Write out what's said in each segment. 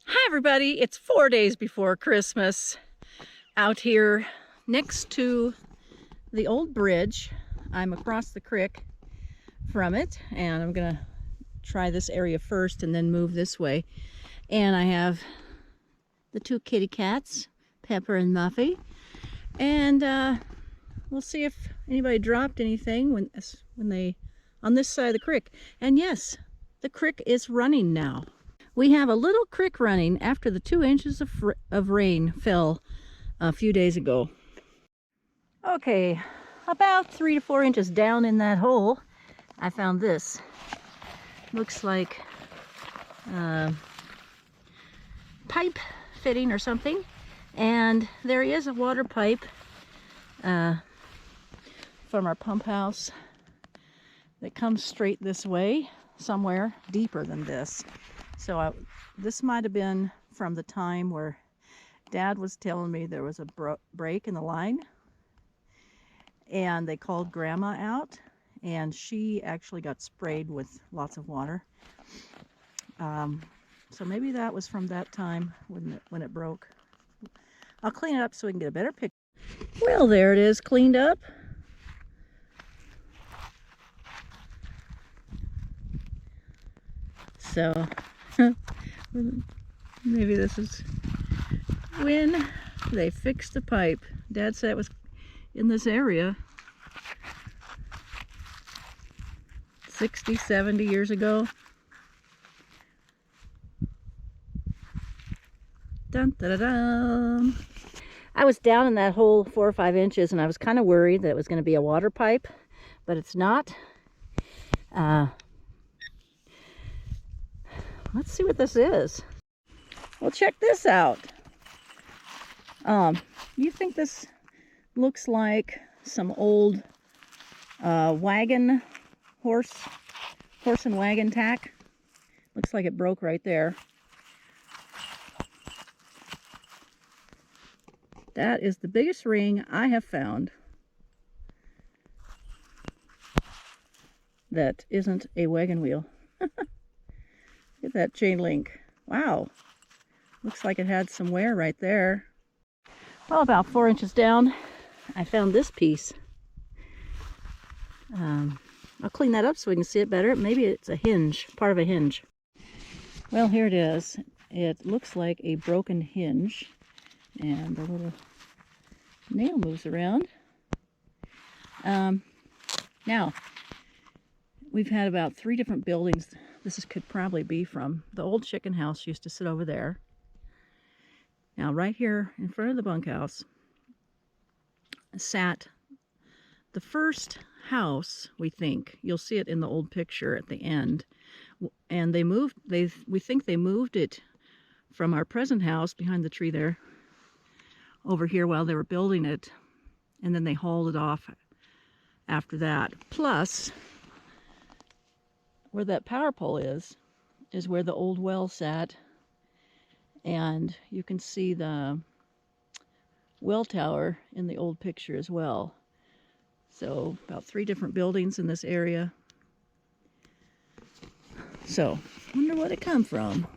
Hi everybody, it's 4 days before Christmas out here next to the old bridge. I'm across the creek from it and I'm gonna try this area first and then move this way. And I have the two kitty cats, Pepper and Muffy, and we'll see if anybody dropped anything when they on this side of the creek. And yes, the creek is running now. We have a little creek running after the 2 inches of rain fell a few days ago. Okay, about 3 to 4 inches down in that hole, I found this. Looks like pipe fitting or something. And there is a water pipe from our pump house that comes straight this way, somewhere deeper than this. So this might have been from the time where Dad was telling me there was a break in the line, and they called Grandma out, and she actually got sprayed with lots of water. So maybe that was from that time when it broke. I'll clean it up so we can get a better picture. Well, there it is, cleaned up. So maybe this is when they fixed the pipe. Dad said it was in this area 60, 70 years ago. Dun, da, da, dun. I was down in that hole 4 or 5 inches and I was kind of worried that it was going to be a water pipe, but it's not. Let's see what this is. Well, check this out. You think this looks like some old wagon, horse and wagon tack? Looks like it broke right there. That is the biggest ring I have found that isn't a wagon wheel. Look at that chain link. Wow. Looks like it had some wear right there. Well, about 4 inches down, I found this piece. I'll clean that up so we can see it better. Maybe it's a hinge, part of a hinge. Well, here it is. It looks like a broken hinge, and the little nail moves around. Now, we've had about 3 different buildings could probably be from. The old chicken house used to sit over there. Now, right here in front of the bunkhouse sat the first house, we think. You'll see it in the old picture at the end. And we think they moved it from our present house behind the tree there over here while they were building it. And then they hauled it off after that. Plus, where that power pole is where the old well sat. And you can see the well tower in the old picture as well. So about 3 different buildings in this area. So, wonder what it come from.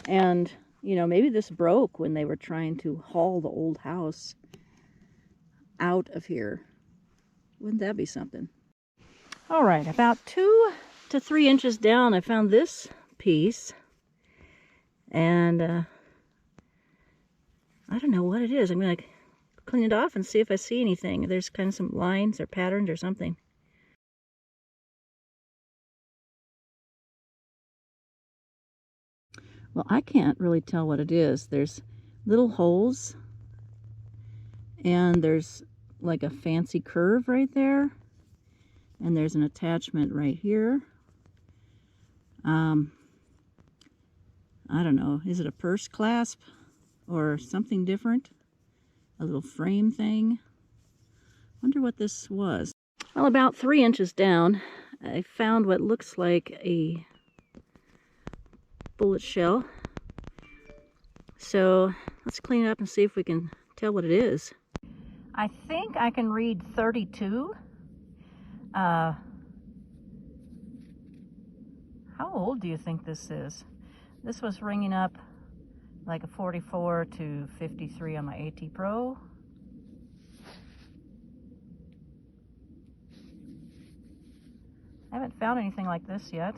And, you know, maybe this broke when they were trying to haul the old house out of here. Wouldn't that be something? All right, about 2 to 3 inches down, I found this piece. And I don't know what it is. I'm going to clean it off and see if I see anything. There's kind of some lines or patterns or something. Well, I can't really tell what it is. There's little holes, and there's like a fancy curve right there, and there's an attachment right here. I don't know, is it a purse clasp or something different? A little frame thing? Wonder what this was. Well, about 3 inches down, I found what looks like a bullet shell. So let's clean it up and see if we can tell what it is. I think I can read 32. How old do you think this is? This was ringing up like a 44 to 53 on my AT Pro. I haven't found anything like this yet.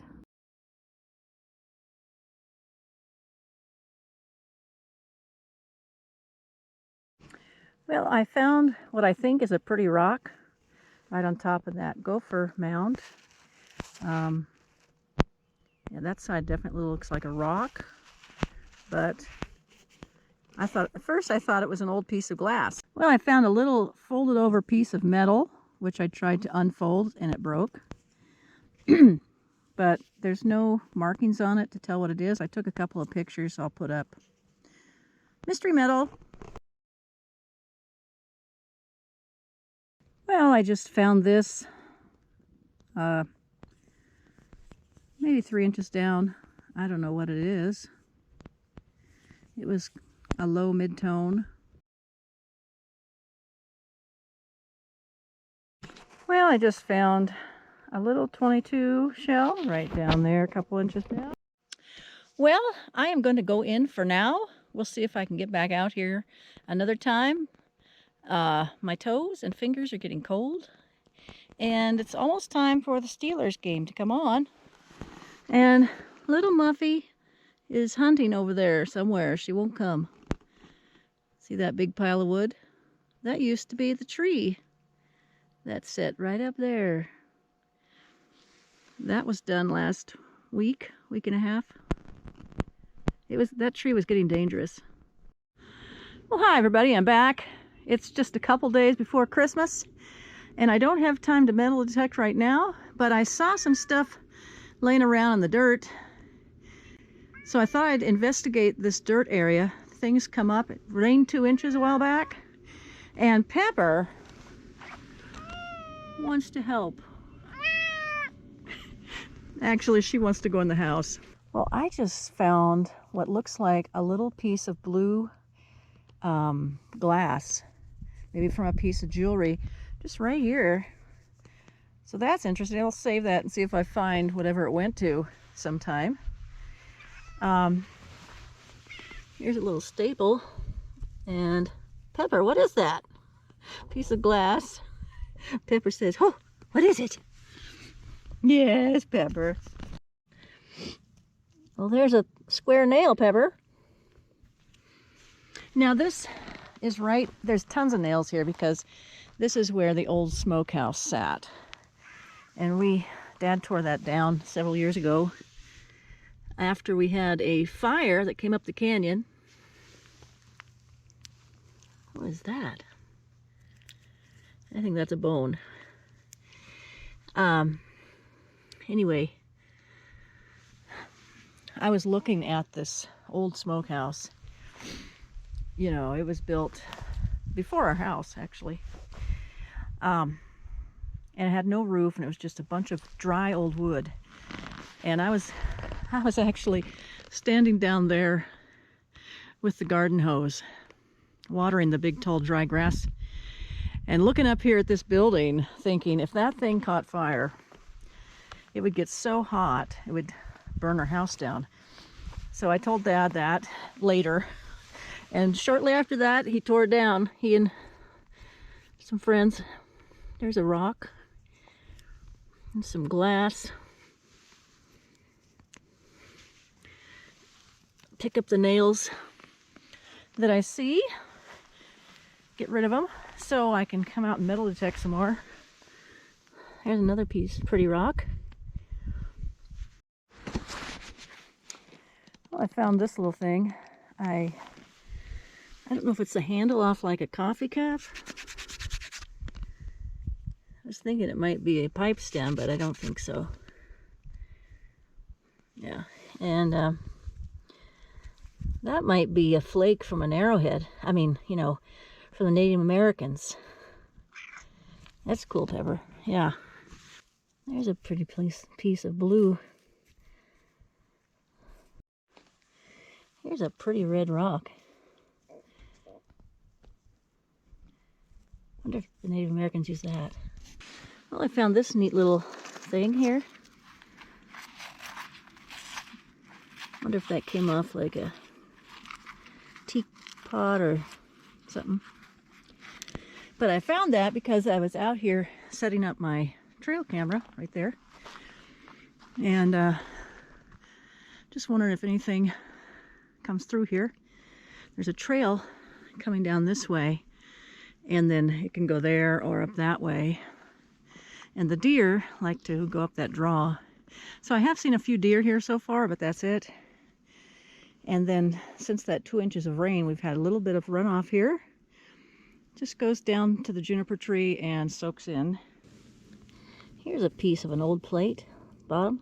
Well, I found what I think is a pretty rock right on top of that gopher mound. Yeah, that side definitely looks like a rock, but at first I thought it was an old piece of glass. Well, I found a little folded over piece of metal, which I tried to unfold and it broke. But there's no markings on it to tell what it is. I took a couple of pictures I'll put up. Mystery metal. Well, I just found this maybe 3 inches down. I don't know what it is. It was a low mid-tone. Well, I just found a little 22 shell right down there, a couple inches down. Well, I am going to go in for now. We'll see if I can get back out here another time. My toes and fingers are getting cold, and it's almost time for the Steelers game to come on. And little Muffy is hunting over there somewhere. She won't come. See that big pile of wood? That used to be the tree that's set right up there. That was done last week and a half. That tree was getting dangerous. Well, hi everybody, I'm back. It's just a couple days before Christmas, and I don't have time to metal detect right now, but I saw some stuff laying around in the dirt. So I thought I'd investigate this dirt area. Things come up. It rained 2 inches a while back, and Pepper wants to help. Actually, she wants to go in the house. Well, I just found what looks like a little piece of blue glass, maybe from a piece of jewelry, just right here. So that's interesting. I'll save that and see if I find whatever it went to sometime. Here's a little staple. And Pepper, what is that? Piece of glass. Pepper says, "Oh, what is it?" Yes, Pepper. Well, there's a square nail, Pepper. Now this is right, there's tons of nails here because this is where the old smokehouse sat. And Dad tore that down several years ago after we had a fire that came up the canyon. What is that? I think that's a bone. Anyway, I was looking at this old smokehouse. You know, it was built before our house, actually. And it had no roof, and it was just a bunch of dry old wood. And I was actually standing down there with the garden hose, watering the big tall dry grass, and looking up here at this building, thinking if that thing caught fire, it would get so hot, it would burn our house down. So I told Dad that later, and shortly after that, he tore it down. He and some friends. There's a rock and some glass. Pick up the nails that I see, get rid of them so I can come out and metal detect some more. There's another piece, pretty rock. Well, I found this little thing. I don't know if it's the handle off like a coffee cup. I was thinking it might be a pipe stem, but I don't think so. Yeah, and that might be a flake from an arrowhead. I mean, you know, for the Native Americans. That's cool, Pepper. Yeah. There's a pretty piece of blue. Here's a pretty red rock. Wonder if the Native Americans used that. Well, I found this neat little thing here. Wonder if that came off like a teapot or something. But I found that because I was out here setting up my trail camera right there. And just wondering if anything comes through here. There's a trail coming down this way, and then it can go there or up that way. And the deer like to go up that draw. So I have seen a few deer here so far, but that's it. And then since that 2 inches of rain, we've had a little bit of runoff here. Just goes down to the juniper tree and soaks in. Here's a piece of an old plate, bottom.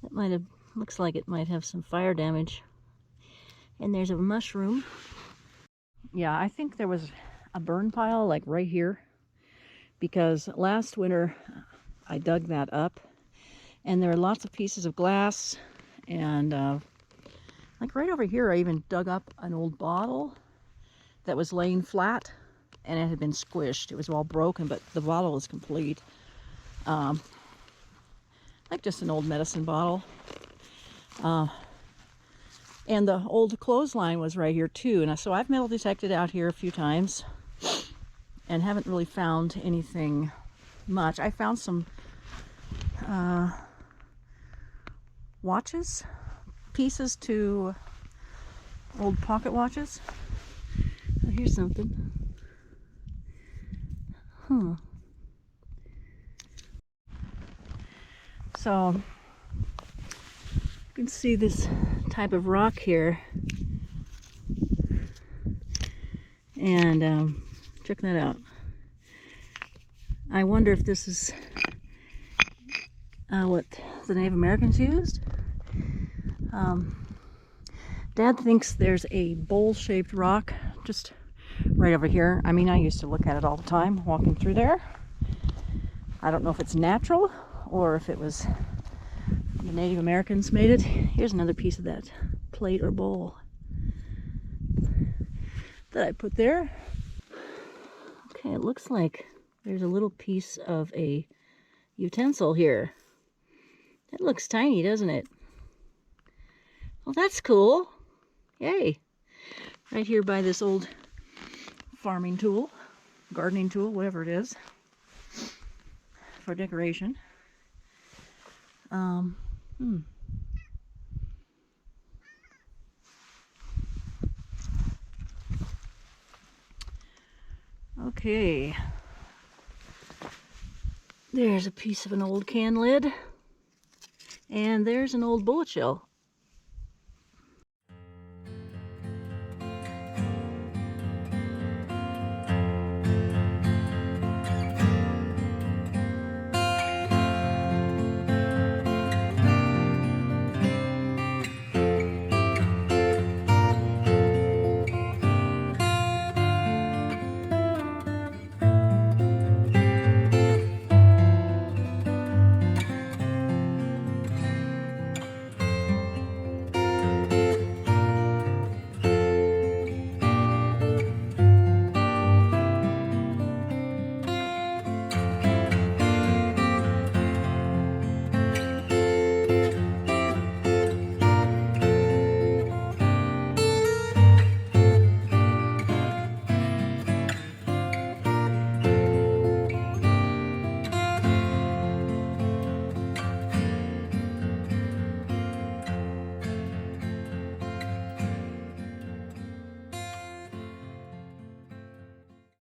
That might have, looks like it might have some fire damage. And there's a mushroom. Yeah, I think there was a burn pile like right here, because last winter I dug that up and there are lots of pieces of glass, and like right over here I even dug up an old bottle that was laying flat and it had been squished. It was all broken, but the bottle was complete. Like just an old medicine bottle. And the old clothesline was right here too. And so I've metal detected out here a few times and haven't really found anything much. I found some watches, pieces to old pocket watches. Oh, here's something. So you can see this type of rock here, and check that out. I wonder if this is what the Native Americans used. Dad thinks there's a bowl-shaped rock just right over here. I mean, I used to look at it all the time walking through there. I don't know if it's natural or if it was the Native Americans made it. Here's another piece of that plate or bowl that I put there. Okay, it looks like there's a little piece of a utensil here. That looks tiny, doesn't it? Well, that's cool. Yay. Right here by this old farming tool, gardening tool, whatever it is, for decoration. Okay. There's a piece of an old can lid. And there's an old bullet shell.